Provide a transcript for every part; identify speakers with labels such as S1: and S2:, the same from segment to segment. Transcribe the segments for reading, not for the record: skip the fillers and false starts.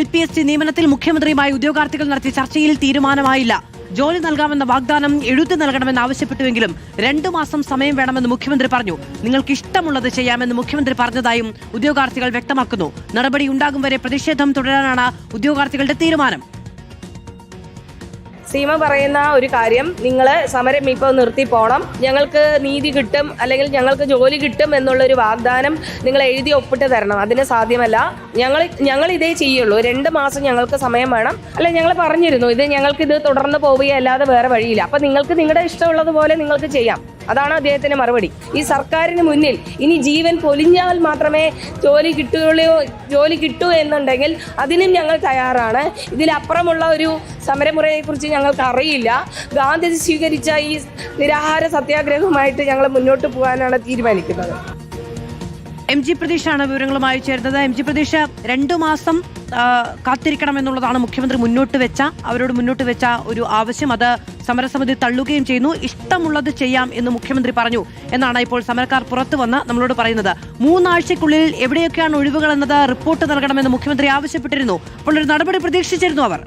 S1: LPST നിയമനത്തിൽ മുഖ്യമന്ത്രിയുമായി ഉദ്യോഗാർത്ഥികൾ നടത്തിയ ചർച്ചയിൽ തീരുമാനമായില്ല. ജോലി നൽകാമെന്ന വാഗ്ദാനം എഴുതി നൽകണമെന്ന് ആവശ്യപ്പെട്ടുവെങ്കിലും 2 മാസം സമയം വേണമെന്ന് മുഖ്യമന്ത്രി പറഞ്ഞു. നിങ്ങൾക്ക് ഇഷ്ടമുള്ളത് ചെയ്യാമെന്ന് മുഖ്യമന്ത്രി പറഞ്ഞതായും ഉദ്യോഗാർത്ഥികൾ വ്യക്തമാക്കുന്നു. നടപടി ഉണ്ടാകും വരെ പ്രതിഷേധം തുടരാനാണ് ഉദ്യോഗാർത്ഥികളുടെ തീരുമാനം.
S2: സീമ പറയുന്ന ഒരു കാര്യം, നിങ്ങൾ സമരം ഇപ്പോൾ നിർത്തി പോകണം, ഞങ്ങൾക്ക് നീതി കിട്ടും അല്ലെങ്കിൽ ഞങ്ങൾക്ക് ജോലി കിട്ടും എന്നുള്ളൊരു വാഗ്ദാനം നിങ്ങൾ എഴുതി ഒപ്പിട്ട് തരണം. അതിന് സാധ്യമല്ല. ഞങ്ങൾ ഇതേ ചെയ്യുള്ളൂ. 2 മാസം ഞങ്ങൾക്ക് സമയം വേണം. അല്ലെ, ഞങ്ങൾ പറഞ്ഞിരുന്നു ഞങ്ങൾക്കിത് തുടർന്ന് പോവുകയല്ലാതെ വേറെ വഴിയില്ല. അപ്പം നിങ്ങൾക്ക് നിങ്ങളുടെ ഇഷ്ടമുള്ളതുപോലെ നിങ്ങൾക്ക് ചെയ്യാം. അതാണ് അദ്ദേഹത്തിന്റെ മറുപടി. ഈ സർക്കാരിന് മുന്നിൽ ഇനി ജീവൻ പൊലിഞ്ഞാൽ മാത്രമേ ജോലി കിട്ടൂ എന്നുണ്ടെങ്കിൽ അതിനും ഞങ്ങൾ തയ്യാറാണ്. ഇതിലപ്പുറമുള്ള ഒരു സമരമുറയെ കുറിച്ച് ഞങ്ങൾക്ക് അറിയില്ല. ഗാന്ധിജി സ്വീകരിച്ച ഈ നിരാഹാര സത്യാഗ്രഹവുമായിട്ട് ഞങ്ങൾ മുന്നോട്ട് പോകാനാണ് തീരുമാനിക്കുന്നത്.
S1: MG പ്രതീഷാണ് വിവരങ്ങളുമായി ചേർന്നത്. MG പ്രതീഷ, 2 മാസം കാത്തിരിക്കണമെന്നുള്ളതാണ് മുഖ്യമന്ത്രി അവരോട് മുന്നോട്ട് വെച്ച ഒരു ആവശ്യം. അത് സമരസമിതി തള്ളുകയും ചെയ്യുന്നു. ഇഷ്ടമുള്ളത് ചെയ്യാം എന്ന് മുഖ്യമന്ത്രി പറഞ്ഞു എന്നാണ് ഇപ്പോൾ സമരക്കാർ പുറത്തു വന്ന് നമ്മളോട് പറയുന്നത്. 3 ആഴ്ചക്കുള്ളിൽ എവിടെയൊക്കെയാണ് ഒഴിവുകൾ എന്നത് റിപ്പോർട്ട് നൽകണമെന്ന് മുഖ്യമന്ത്രി ആവശ്യപ്പെട്ടിരുന്നു. അപ്പോൾ ഒരു നടപടി പ്രതീക്ഷിച്ചിരുന്നു അവർ.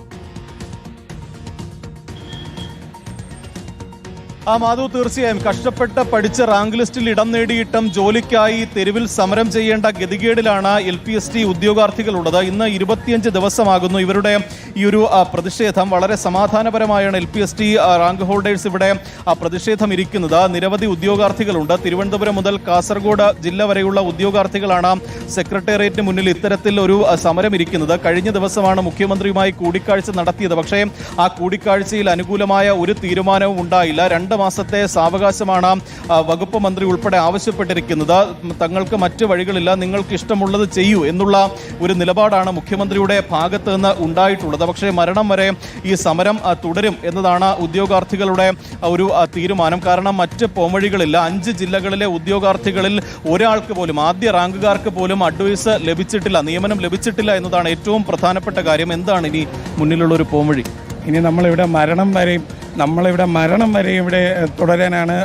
S3: മാധു, തീർച്ചയായും കഷ്ടപ്പെട്ട് പഠിച്ച റാങ്ക് ലിസ്റ്റിൽ ഇടം നേടിയിട്ടും ജോലിക്കായി തെരുവിൽ സമരം ചെയ്യേണ്ട ഗതികേടിലാണ് LPST ഉദ്യോഗാർത്ഥികളുള്ളത്. ഇന്ന് 25 ദിവസമാകുന്നു ഇവരുടെ ഈ ഒരു പ്രതിഷേധം. വളരെ സമാധാനപരമായാണ് LPST റാങ്ക് ഹോൾഡേഴ്സ് ഇവിടെ പ്രതിഷേധം ഇരിക്കുന്നത്. നിരവധി ഉദ്യോഗാർത്ഥികളുണ്ട്. തിരുവനന്തപുരം മുതൽ കാസർഗോഡ് ജില്ല വരെയുള്ള ഉദ്യോഗാർത്ഥികളാണ് സെക്രട്ടേറിയറ്റിന് മുന്നിൽ ഇത്തരത്തിൽ ഒരു സമരം ഇരിക്കുന്നത്. കഴിഞ്ഞ ദിവസമാണ് മുഖ്യമന്ത്രിയുമായി കൂടിക്കാഴ്ച നടത്തിയത്. പക്ഷേ ആ കൂടിക്കാഴ്ചയിൽ അനുകൂലമായ ഒരു തീരുമാനവും ഉണ്ടായില്ല. 2 മാസത്തെ സാവകാശമാണ് വകുപ്പ് മന്ത്രി ഉൾപ്പെടെ ആവശ്യപ്പെട്ടിരിക്കുന്നത്. തങ്ങൾക്ക് മറ്റു വഴികളില്ല, നിങ്ങൾക്ക് ഇഷ്ടമുള്ളത് ചെയ്യൂ എന്നുള്ള ഒരു നിലപാടാണ് മുഖ്യമന്ത്രിയുടെ ഭാഗത്ത് നിന്ന് ഉണ്ടായിട്ടുള്ളത്. പക്ഷേ മരണം വരെ ഈ സമരം തുടരും എന്നതാണ് ഉദ്യോഗാർത്ഥികളുടെ ഒരു തീരുമാനം. കാരണം മറ്റ് പോംവഴികളില്ല. 5 ജില്ലകളിലെ ഉദ്യോഗാർത്ഥികളിൽ ഒരാൾക്ക് പോലും, ആദ്യ റാങ്കുകാർക്ക് പോലും അഡ്വൈസ് ലഭിച്ചിട്ടില്ല, നിയമനം ലഭിച്ചിട്ടില്ല എന്നതാണ് ഏറ്റവും പ്രധാനപ്പെട്ട കാര്യം. എന്താണ് ഇനി മുന്നിലുള്ള ഒരു പോംവഴി?
S4: ഇനി നമ്മളിവിടെ മരണം വരെ ഇവിടെ തുടരാനാണ്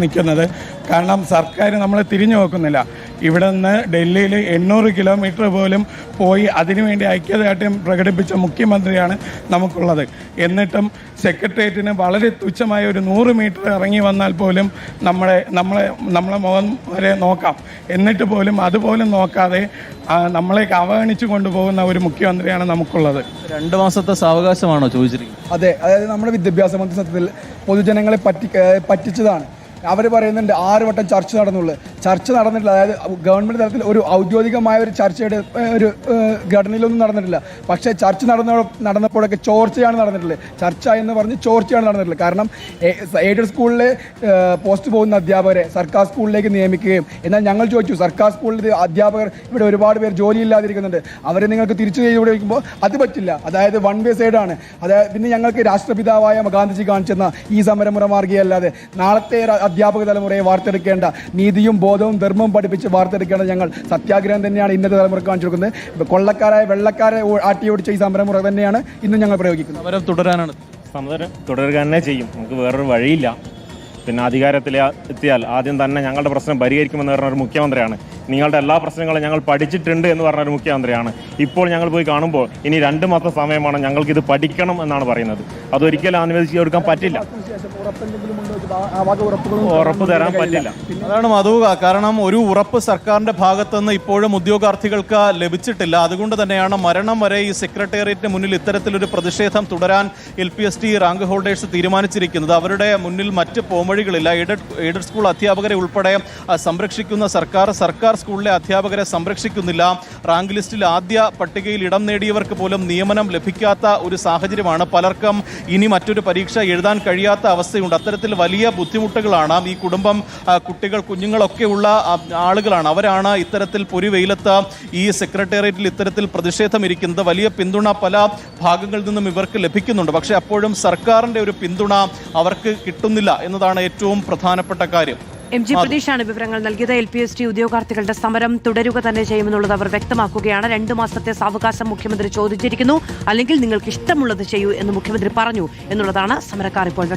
S4: നിൽക്കുന്നത്. കാരണം സർക്കാർ നമ്മളെ തിരിഞ്ഞു നോക്കുന്നില്ല. ഇവിടെ നിന്ന് ഡൽഹിയിൽ 800 കിലോമീറ്റർ പോലും പോയി അതിനുവേണ്ടി ഐക്യദാർഢ്യം പ്രകടിപ്പിച്ച മുഖ്യമന്ത്രിയാണ് നമുക്കുള്ളത്. എന്നിട്ടും സെക്രട്ടേറിയറ്റിന് വളരെ തുച്ഛമായ ഒരു 100 മീറ്റർ ഇറങ്ങി വന്നാൽ പോലും നമ്മളെ മുഖം വരെ നോക്കാം. എന്നിട്ട് പോലും അതുപോലും നോക്കാതെ നമ്മളേക്ക് അവഗണിച്ചു കൊണ്ടുപോകുന്ന ഒരു മുഖ്യമന്ത്രിയാണ് നമുക്കുള്ളത്.
S3: 2 മാസത്തെ സാവകാശമാണോ ചോദിച്ചിരിക്കുന്നത്?
S5: അതെ, അതായത് നമ്മുടെ വിദ്യാഭ്യാസ മന്ത്രി സത്യത്തിൽ പൊതുജനങ്ങളെ പറ്റിച്ചതാണ്. അവർ പറയുന്നുണ്ട് 6 വട്ടം ചർച്ച നടന്നിട്ടില്ല. അതായത് ഗവൺമെൻറ് തലത്തിൽ ഒരു ഔദ്യോഗികമായ ഒരു ചർച്ചയുടെ ഒരു ഘടനയിലൊന്നും നടന്നിട്ടില്ല. പക്ഷേ ചർച്ച നടന്നപ്പോഴൊക്കെ ചോർച്ചയാണ് നടന്നിട്ടുള്ളത്. ചർച്ച എന്ന് പറഞ്ഞ് ചോർച്ചയാണ് നടന്നിട്ടുള്ളത്. കാരണം എയ്ഡഡ് സ്കൂളിലെ പോസ്റ്റ് പോകുന്ന അധ്യാപകരെ സർക്കാർ സ്കൂളിലേക്ക് നിയമിക്കുകയും, എന്നാൽ ഞങ്ങൾ ചോദിച്ചു, സർക്കാർ സ്കൂളിൽ അധ്യാപകർ ഇവിടെ ഒരുപാട് പേർ ജോലിയില്ലാതിരിക്കുന്നുണ്ട്, അവരെ നിങ്ങൾക്ക് തിരിച്ചു ചെയ്ത് വയ്ക്കുമ്പോൾ അത് പറ്റില്ല. അതായത് 1 വേ സൈഡാണ്. അതായത് പിന്നെ ഞങ്ങൾക്ക് രാഷ്ട്രപിതാവായ ഗാന്ധിജി കാണിച്ചെന്ന ഈ സമരമുറ മാർഗിയല്ലാതെ നാളത്തെ അധ്യാപക തലമുറയെ വാർത്തെടുക്കേണ്ട, നീതിയും ബോധവും ധർമ്മവും പഠിപ്പിച്ച് വാർത്തെടുക്കേണ്ട ഞങ്ങൾ സത്യാഗ്രഹം തന്നെയാണ് ഇന്നത്തെ തലമുറ കാണിച്ചു കൊടുക്കുന്നത്. കൊള്ളക്കാരായ വെള്ളക്കാരെ ആട്ടിയോടിച്ച ഈ സമരമുറ തന്നെയാണ് ഇന്ന് ഞങ്ങൾ പ്രയോഗിക്കുന്നത്.
S3: സമരം തുടരാനാണ്.
S6: സമരം തുടരുക തന്നെ ചെയ്യും. നമുക്ക് വേറൊരു വഴിയില്ല. പിന്നെ അധികാരത്തിൽ എത്തിയാൽ ആദ്യം തന്നെ ഞങ്ങളുടെ പ്രശ്നം പരിഹരിക്കുമെന്ന് പറഞ്ഞൊരു മുഖ്യമന്ത്രിയാണ്. നിങ്ങളുടെ എല്ലാ പ്രശ്നങ്ങളും ഞങ്ങൾ പഠിച്ചിട്ടുണ്ട് എന്ന് പറഞ്ഞൊരു മുഖ്യമന്ത്രിയാണ്. ഇപ്പോൾ ഞങ്ങൾ പോയി കാണുമ്പോൾ ഇനി 2 മാസം സമയമാണ്, ഞങ്ങൾക്കിത് പഠിക്കണം എന്നാണ് പറയുന്നത്. അതൊരിക്കലും അനുവദിച്ച് കൊടുക്കാൻ പറ്റില്ല, ഉറപ്പ് തരാൻ പറ്റില്ല.
S3: അതാണ് മധു. കാരണം ഒരു ഉറപ്പ് സർക്കാരിന്റെ ഭാഗത്തുനിന്ന് ഇപ്പോഴും ഉദ്യോഗാർത്ഥികൾക്ക് ലഭിച്ചിട്ടില്ല. അതുകൊണ്ട് തന്നെയാണ് മരണം വരെ ഈ സെക്രട്ടേറിയറ്റിന് മുന്നിൽ ഇത്തരത്തിലൊരു പ്രതിഷേധം തുടരാൻ LPST റാങ്ക് ഹോൾഡേഴ്സ് തീരുമാനിച്ചിരിക്കുന്നത്. അവരുടെ മുന്നിൽ മറ്റ് പോംവഴികളില്ല. എയ്ഡഡ് സ്കൂൾ അധ്യാപകരെ ഉൾപ്പെടെ സംരക്ഷിക്കുന്ന സർക്കാർ സ്കൂളിലെ അധ്യാപകരെ സംരക്ഷിക്കുന്നില്ല. റാങ്ക് ലിസ്റ്റിൽ ആദ്യ പട്ടികയിൽ ഇടം നേടിയവർക്ക് പോലും നിയമനം ലഭിക്കാത്ത ഒരു സാഹചര്യമാണ്. പലർക്കും ഇനി മറ്റൊരു പരീക്ഷ എഴുതാൻ കഴിയാത്ത അവസ്ഥയുണ്ട്. അത്തരത്തിൽ വലിയ ബുദ്ധിമുട്ടുകളാണ്. ഈ കുടുംബം, കുട്ടികൾ, കുഞ്ഞുങ്ങളൊക്കെ ഉള്ള ആളുകളാണ്. അവരാണ് ഇത്തരത്തിൽ പൊരിവെയിലത്ത് ഈ സെക്രട്ടേറിയറ്റിൽ ഇത്തരത്തിൽ പ്രതിഷേധം ഇരിക്കുന്നത്. വലിയ പിന്തുണ പല ഭാഗങ്ങളിൽ നിന്നും ഇവർക്ക് ലഭിക്കുന്നുണ്ട്. പക്ഷേ അപ്പോഴും സർക്കാരിൻ്റെ ഒരു പിന്തുണ അവർക്ക് കിട്ടുന്നില്ല എന്നതാണ് ഏറ്റവും പ്രധാനപ്പെട്ട കാര്യം.
S1: MG പ്രതീഷാണ് വിവരങ്ങൾ നൽകിയത്. LPST ഉദ്യോഗാർത്ഥികളുടെ സമരം തുടരുക തന്നെ ചെയ്യുമെന്നുള്ളത് അവർ വ്യക്തമാക്കുകയാണ്. 2 മാസത്തെ സാവകാശം മുഖ്യമന്ത്രി ചോദിച്ചിരിക്കുന്നു. അല്ലെങ്കിൽ നിങ്ങൾക്ക് ഇഷ്ടമുള്ളത് ചെയ്യൂ എന്ന് മുഖ്യമന്ത്രി പറഞ്ഞു എന്നുള്ളതാണ് സമരക്കാർ ഇപ്പോൾ